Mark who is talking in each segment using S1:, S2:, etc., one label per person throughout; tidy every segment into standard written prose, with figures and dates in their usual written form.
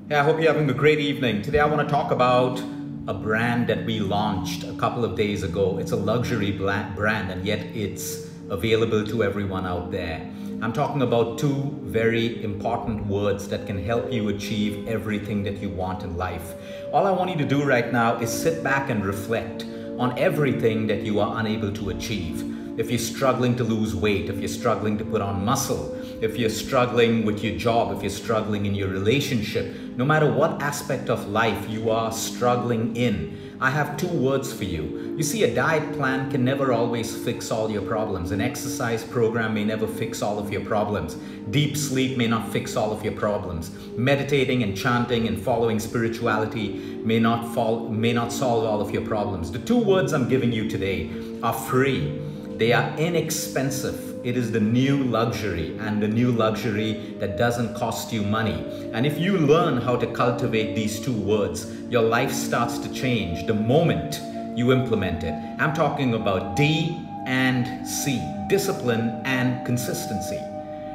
S1: Hey, I hope you're having a great evening. Today I want to talk about a brand that we launched a couple of days ago. It's a luxury brand and yet it's available to everyone out there. I'm talking about two very important words that can help you achieve everything that you want in life. All I want you to do right now is sit back and reflect on everything that you are unable to achieve. If you're struggling to lose weight, if you're struggling to put on muscle, if you're struggling with your job, if you're struggling in your relationship, no matter what aspect of life you are struggling in, I have two words for you. You see, a diet plan can never always fix all your problems. An exercise program may never fix all of your problems. Deep sleep may not fix all of your problems. Meditating and chanting and following spirituality may not solve all of your problems. The two words I'm giving you today are free. They are inexpensive. It is the new luxury, and the new luxury that doesn't cost you money. And if you learn how to cultivate these two words, your life starts to change the moment you implement it. I'm talking about D and C, discipline and consistency.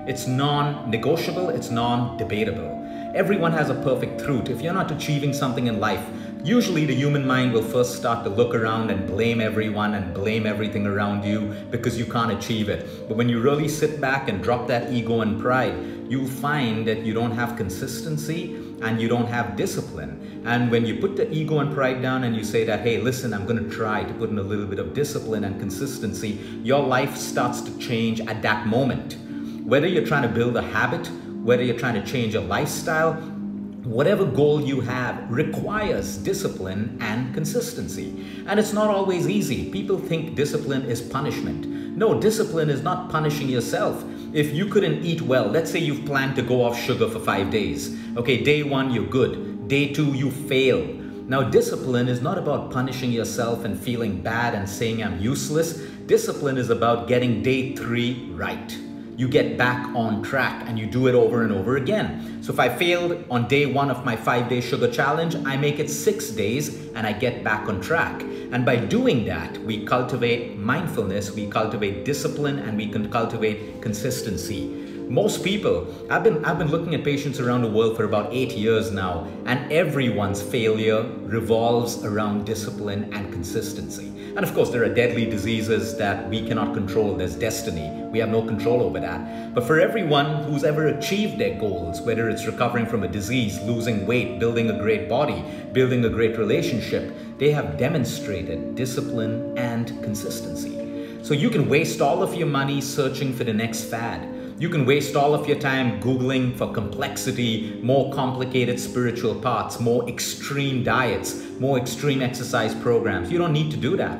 S1: It's non-negotiable, it's non-debatable. Everyone has a perfect truth. If you're not achieving something in life, usually the human mind will first start to look around and blame everyone and blame everything around you because you can't achieve it. But when you really sit back and drop that ego and pride, you'll find that you don't have consistency and you don't have discipline. And when you put the ego and pride down and you say that, hey, listen, I'm going to try to put in a little bit of discipline and consistency, your life starts to change at that moment. Whether you're trying to build a habit, whether you're trying to change a lifestyle, whatever goal you have requires discipline and consistency. And it's not always easy. People think discipline is punishment. No, discipline is not punishing yourself. If you couldn't eat well, let's say you've planned to go off sugar for 5 days. Okay, day 1, you're good. Day 2, you fail. Now, discipline is not about punishing yourself and feeling bad and saying I'm useless. Discipline is about getting day 3 right. You get back on track and you do it over and over again. So if I failed on day 1 of my 5-day sugar challenge, I make it 6 days and I get back on track. And by doing that, we cultivate mindfulness, we cultivate discipline, and we can cultivate consistency. Most people, I've been looking at patients around the world for about 8 years now, and everyone's failure revolves around discipline and consistency. And of course, there are deadly diseases that we cannot control. There's destiny. We have no control over that. But for everyone who's ever achieved their goals, whether it's recovering from a disease, losing weight, building a great body, building a great relationship, they have demonstrated discipline and consistency. So you can waste all of your money searching for the next fad. You can waste all of your time Googling for complexity, more complicated spiritual paths, more extreme diets, more extreme exercise programs. You don't need to do that.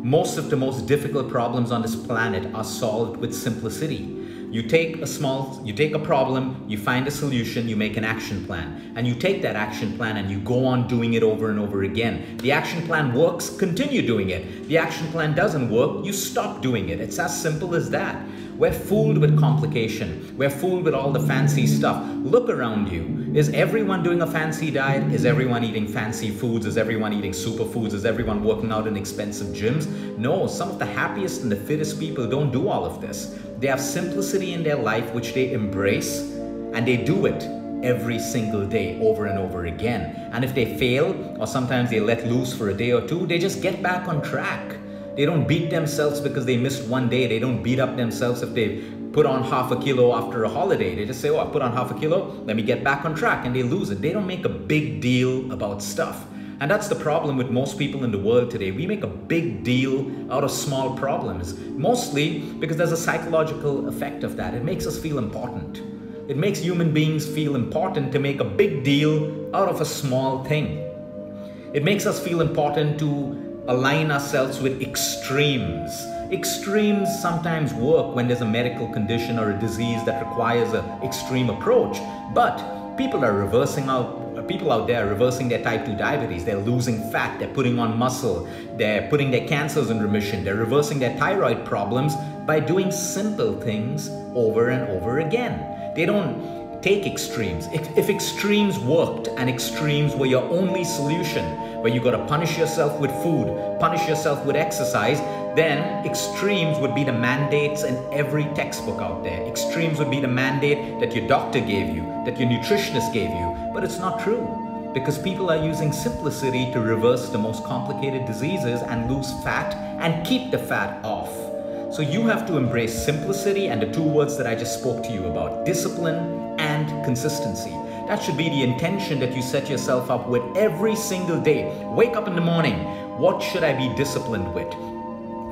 S1: Most of the most difficult problems on this planet are solved with simplicity. You take a problem, you find a solution, you make an action plan, and you take that action plan and you go on doing it over and over again. The action plan works, continue doing it. The action plan doesn't work, you stop doing it. It's as simple as that. We're fooled with complication. We're fooled with all the fancy stuff. Look around you. Is everyone doing a fancy diet? Is everyone eating fancy foods? Is everyone eating superfoods? Is everyone working out in expensive gyms? No, some of the happiest and the fittest people don't do all of this. They have simplicity in their life, which they embrace, and they do it every single day over and over again. And if they fail, or sometimes they let loose for a day or two, they just get back on track. They don't beat themselves because they missed one day. They don't beat up themselves if they put on half a kilo after a holiday. They just say, oh, I put on half a kilo, let me get back on track, and they lose it. They don't make a big deal about stuff. And that's the problem with most people in the world today. We make a big deal out of small problems, mostly because there's a psychological effect of that. It makes us feel important. It makes human beings feel important to make a big deal out of a small thing. It makes us feel important to align ourselves with extremes. Extremes sometimes work when there's a medical condition or a disease that requires an extreme approach, but people out there are reversing their type 2 diabetes. They're losing fat, they're putting on muscle, they're putting their cancers in remission, they're reversing their thyroid problems by doing simple things over and over again. They don't take extremes. If extremes worked and extremes were your only solution, where you got to punish yourself with food, punish yourself with exercise, then extremes would be the mandates in every textbook out there. Extremes would be the mandate that your doctor gave you, that your nutritionist gave you, But it's not true, because people are using simplicity to reverse the most complicated diseases and lose fat and keep the fat off. So you have to embrace simplicity and the two words that I just spoke to you about, discipline and consistency. That should be the intention that you set yourself up with every single day. Wake up in the morning. What should I be disciplined with?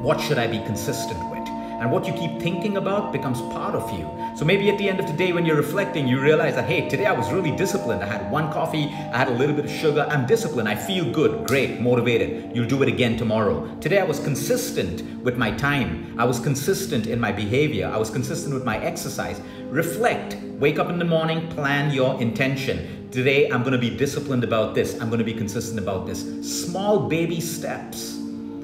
S1: What should I be consistent with? And what you keep thinking about becomes part of you. So maybe at the end of the day when you're reflecting, you realize that, hey, today I was really disciplined. I had one coffee, I had a little bit of sugar. I'm disciplined, I feel good, great, motivated. You'll do it again tomorrow. Today I was consistent with my time. I was consistent in my behavior. I was consistent with my exercise. Reflect, wake up in the morning, plan your intention. Today I'm gonna be disciplined about this. I'm gonna be consistent about this. Small baby steps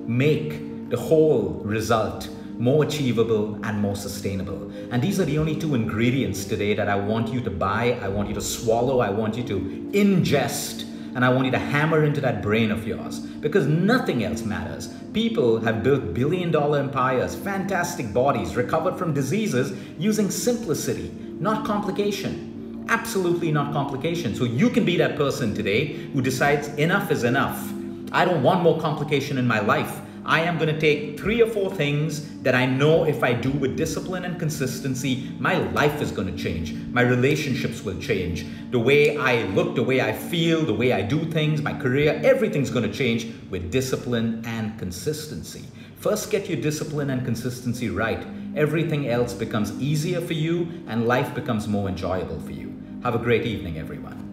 S1: make the whole result more achievable and more sustainable. And these are the only two ingredients today that I want you to buy, I want you to swallow, I want you to ingest, and I want you to hammer into that brain of yours, because nothing else matters. People have built billion-dollar empires, fantastic bodies, recovered from diseases using simplicity, not complication. Absolutely not complication. So you can be that person today who decides enough is enough. I don't want more complication in my life. I am going to take 3 or 4 things that I know if I do with discipline and consistency, my life is going to change. My relationships will change. The way I look, the way I feel, the way I do things, my career, everything's going to change with discipline and consistency. First, get your discipline and consistency right. Everything else becomes easier for you and life becomes more enjoyable for you. Have a great evening, everyone.